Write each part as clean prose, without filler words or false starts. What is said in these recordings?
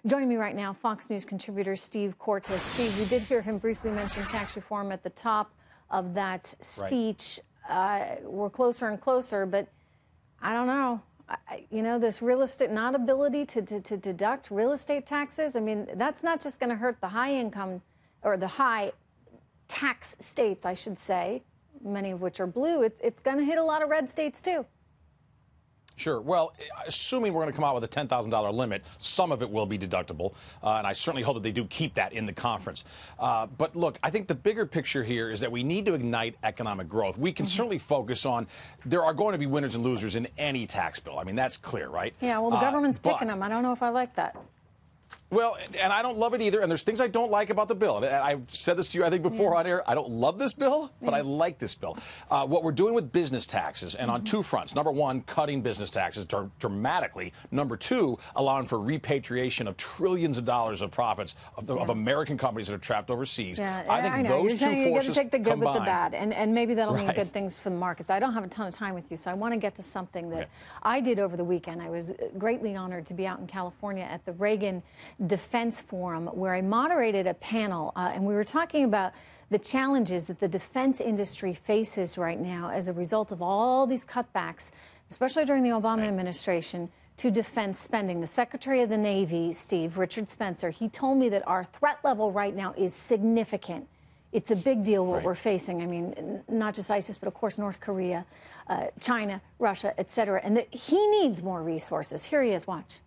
Joining me right now, Fox News contributor Steve Cortes. Steve, we did hear him briefly mention tax reform at the top of that speech. Right. We're closer and closer, but I don't know. This real estate, not ability to deduct real estate taxes, I mean, that's not just going to hurt the high income or the high tax states, I should say, many of which are blue. It's going to hit a lot of red states, too. Sure. Well, assuming we're going to come out with a $10,000 limit, some of it will be deductible, and I certainly hope that they do keep that in the conference. But look, I think the bigger picture here is that we need to ignite economic growth. We can certainly focus on there are going to be winners and losers in any tax bill. I mean, that's clear, right? Yeah, well, the government's picking them. I don't know if I like that. Well, and I don't love it either, and there's things I don't like about the bill. And I've said this to you, I think, before on air. I don't love this bill, but I like this bill. What we're doing with business taxes, and on two fronts. Number one, cutting business taxes dramatically. Number two, allowing for repatriation of trillions of dollars of profits of American companies that are trapped overseas. I think those two forces you got to take the good combined with the bad, and maybe that'll mean good things for the markets. I don't have a ton of time with you, so I want to get to something that I did over the weekend. I was greatly honored to be out in California at the Reagan Defense Forum, where I moderated a panel, and we were talking about the challenges that the defense industry faces right now as a result of all these cutbacks, especially during the Obama administration, to defense spending. The Secretary of the Navy, Steve, Richard Spencer, he told me that our threat level right now is significant. It's a big deal what we're facing. I mean, not just ISIS, but of course North Korea, China, Russia, et cetera, and that he needs more resources. Here he is. Watch.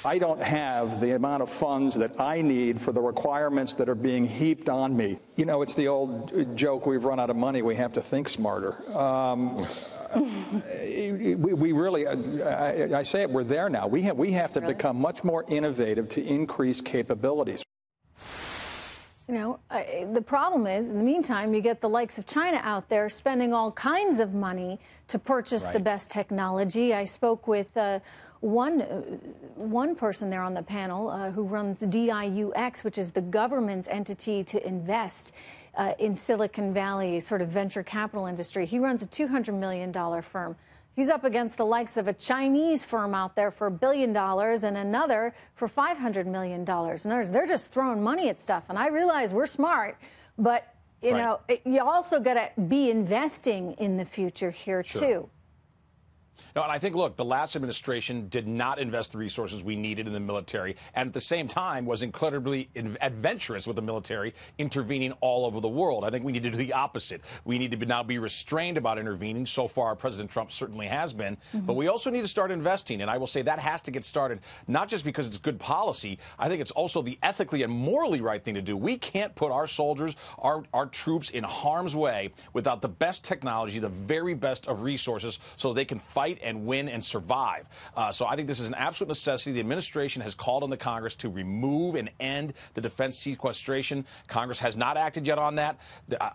I don't have the amount of funds that I need for the requirements that are being heaped on me. You know, it's the old joke, we've run out of money, we have to think smarter. We really, I say it, we're there now. We have to become much more innovative to increase capabilities. You know, the problem is, in the meantime, you get the likes of China out there spending all kinds of money to purchase the best technology. I spoke with one person there on the panel who runs DIUX, which is the government's entity to invest in Silicon Valley, sort of venture capital industry. He runs a $200 million firm. He's up against the likes of a Chinese firm out there for $1 billion and another for $500 million. In other words, they're just throwing money at stuff. And I realize we're smart, but, you know, you also got to be investing in the future here, too. No, and I think, look, the last administration did not invest the resources we needed in the military, and at the same time was incredibly adventurous with the military intervening all over the world. I think we need to do the opposite. We need to now be restrained about intervening. So far, President Trump certainly has been. But we also need to start investing, and I will say that has to get started, not just because it's good policy. I think it's also the ethically and morally right thing to do. We can't put our soldiers, our troops in harm's way without the best technology, the very best of resources, so they can fight and win and survive. So I think this is an absolute necessity. The administration has called on the Congress to remove and end the defense sequestration. Congress has not acted yet on that.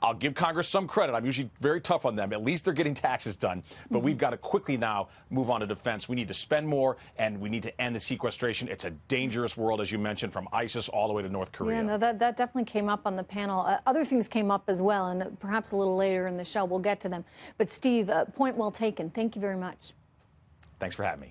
I'll give Congress some credit. I'm usually very tough on them. At least they're getting taxes done. But we've got to quickly now move on to defense. We need to spend more, and we need to end the sequestration. It's a dangerous world, as you mentioned, from ISIS all the way to North Korea. Yeah, no, that definitely came up on the panel. Other things came up as well, and perhaps a little later in the show we'll get to them. But, Steve, point well taken. Thank you very much. Thanks for having me.